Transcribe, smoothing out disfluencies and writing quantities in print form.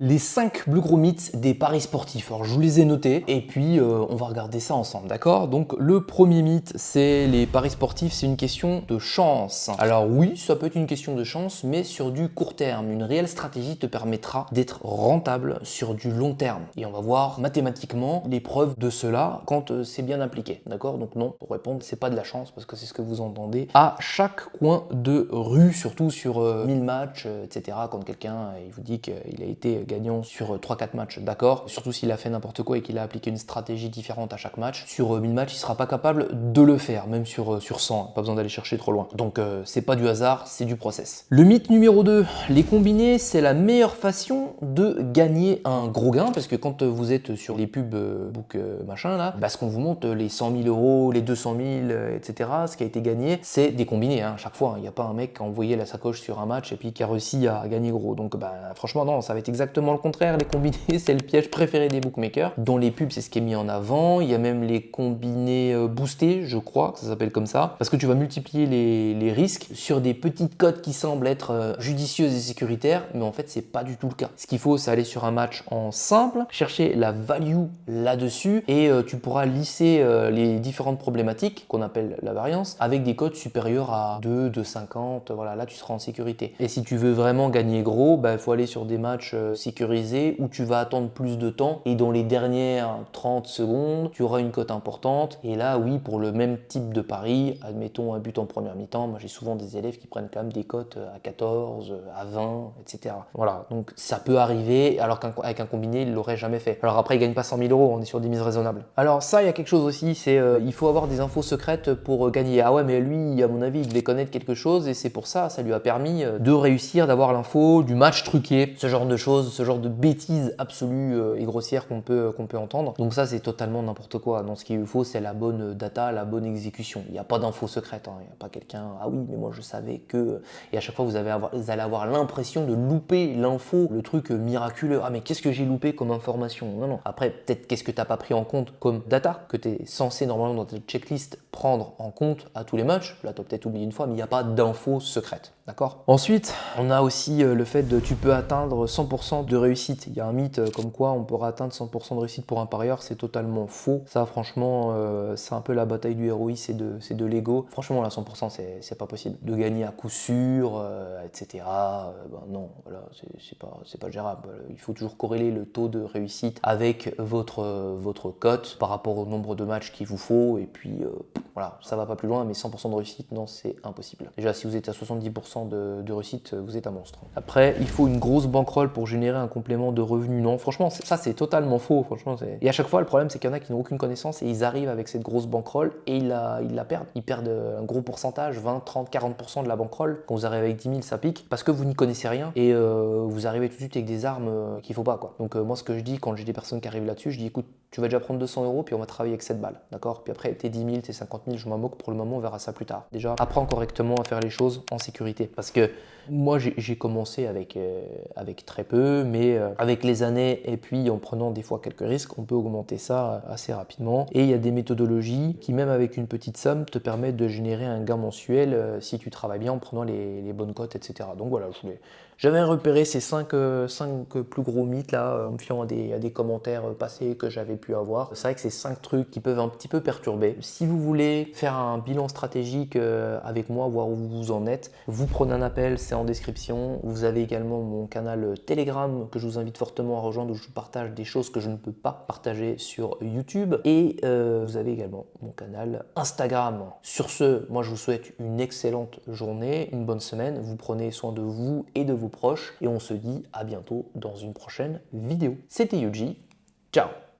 Les 5 plus gros mythes des paris sportifs. Alors je vous les ai notés et puis on va regarder ça ensemble, d'accord? Donc le premier mythe, c'est les paris sportifs, c'est une question de chance. Alors oui, ça peut être une question de chance, mais sur du court terme. Une réelle stratégie te permettra d'être rentable sur du long terme. Et on va voir mathématiquement les preuves de cela quand c'est bien appliqué, d'accord? Donc non, pour répondre, c'est pas de la chance parce que c'est ce que vous entendez à chaque coin de rue, surtout sur 1000 matchs, etc. Quand quelqu'un il vous dit qu'il a été gagnant sur 3-4 matchs, d'accord, surtout s'il a fait n'importe quoi et qu'il a appliqué une stratégie différente à chaque match, sur 1000 matchs, il sera pas capable de le faire, même sur 100, pas besoin d'aller chercher trop loin. Donc c'est pas du hasard, c'est du process. Le mythe numéro 2, les combinés, c'est la meilleure façon de gagner un gros gain, parce que quand vous êtes sur les pubs book machin là, ce qu'on vous montre, les 100 000 euros, les 200 000, etc., ce qui a été gagné, c'est des combinés, à chaque fois. Il n'y a pas un mec qui a envoyé la sacoche sur un match et puis qui a réussi à gagner gros. Donc franchement non, ça va être exactement le contraire. Les combinés, c'est le piège préféré des bookmakers. Dans les pubs, c'est ce qui est mis en avant. Il y a même les combinés boostés, je crois que ça s'appelle comme ça, parce que tu vas multiplier les risques sur des petites cotes qui semblent être judicieuses et sécuritaires, mais en fait, c'est pas du tout le cas. Ce qu'il faut, c'est aller sur un match en simple, chercher la value là-dessus, et tu pourras lisser les différentes problématiques qu'on appelle la variance avec des cotes supérieures à 2, 2,50. Voilà, là, tu seras en sécurité. Et si tu veux vraiment gagner gros, il faut aller sur des matchs sécurisé où tu vas attendre plus de temps et dans les dernières 30 secondes, tu auras une cote importante. Et là, oui, pour le même type de pari, admettons un but en première mi-temps, moi j'ai souvent des élèves qui prennent quand même des cotes à 14, à 20, etc. Voilà, donc ça peut arriver alors qu'avec un combiné, il l'aurait jamais fait. Alors après, il gagne pas 100 000 euros, on est sur des mises raisonnables. Alors ça, il y a quelque chose aussi, c'est il faut avoir des infos secrètes pour gagner. Ah ouais, mais lui, à mon avis, il devait connaître quelque chose et c'est pour ça, ça lui a permis de réussir, d'avoir l'info du match truqué, ce genre de choses, ce genre de bêtises absolues et grossières qu'on peut entendre. Donc ça, c'est totalement n'importe quoi. Non, ce qu'il faut, c'est la bonne data, la bonne exécution. Il n'y a pas d'infos secrètes. Il n'y a pas quelqu'un, ah oui, mais moi je savais que... Et à chaque fois, vous allez avoir l'impression de louper l'info, le truc miraculeux. Ah mais qu'est-ce que j'ai loupé comme information? Non, non. Après, peut-être qu'est-ce que tu n'as pas pris en compte comme data, que tu es censé normalement dans ta checklist prendre en compte à tous les matchs. Là, tu as peut-être oublié une fois, mais il n'y a pas d'infos secrètes. D'accord? Ensuite, on a aussi le fait de tu peux atteindre 100% de réussite. Il y a un mythe comme quoi on pourra atteindre 100% de réussite pour un parieur, c'est totalement faux. Ça, franchement, c'est un peu la bataille du ROI, c'est de l'ego. Franchement, là, 100%, c'est pas possible. De gagner à coup sûr, etc. Non, voilà, c'est pas gérable. Il faut toujours corréler le taux de réussite avec votre cote par rapport au nombre de matchs qu'il vous faut. Et puis, voilà, ça va pas plus loin, mais 100% de réussite, non, c'est impossible. Déjà, si vous êtes à 70% de réussite, vous êtes un monstre. Après, il faut une grosse bankroll pour générer un complément de revenu. Non, franchement, ça c'est totalement faux. Franchement, et à chaque fois, le problème c'est qu'il y en a qui n'ont aucune connaissance et ils arrivent avec cette grosse bankroll et ils la perdent. Ils perdent un gros pourcentage, 20, 30, 40% de la bankroll. Quand vous arrivez avec 10 000, ça pique parce que vous n'y connaissez rien et vous arrivez tout de suite avec des armes qu'il faut pas, quoi. Donc moi, ce que je dis quand j'ai des personnes qui arrivent là-dessus, je dis écoute, tu vas déjà prendre 200 euros puis on va travailler avec 7 balles, d'accord? Puis après, tes 10 000, tes 50 000, je m'en moque. Pour le moment, on verra ça plus tard. Déjà, apprends correctement à faire les choses en sécurité parce que moi, j'ai commencé avec très peu, mais avec les années et puis en prenant des fois quelques risques, on peut augmenter ça assez rapidement. Et il y a des méthodologies qui, même avec une petite somme, te permettent de générer un gain mensuel si tu travailles bien en prenant les bonnes cotes, etc. Donc voilà, j'avais repéré ces 5 plus gros mythes là, en me fiant à des commentaires passés que j'avais pu avoir. C'est vrai que c'est 5 trucs qui peuvent un petit peu perturber. Si vous voulez faire un bilan stratégique avec moi, voir où vous en êtes, vous prenez un appel, c'est en description. Vous avez également mon canal Telegram que je vous invite fortement à rejoindre où je partage des choses que je ne peux pas partager sur YouTube. Et vous avez également mon canal Instagram. Sur ce, moi je vous souhaite une excellente journée, une bonne semaine. Vous prenez soin de vous et de vos proches et on se dit à bientôt dans une prochaine vidéo. C'était Yuji. Ciao!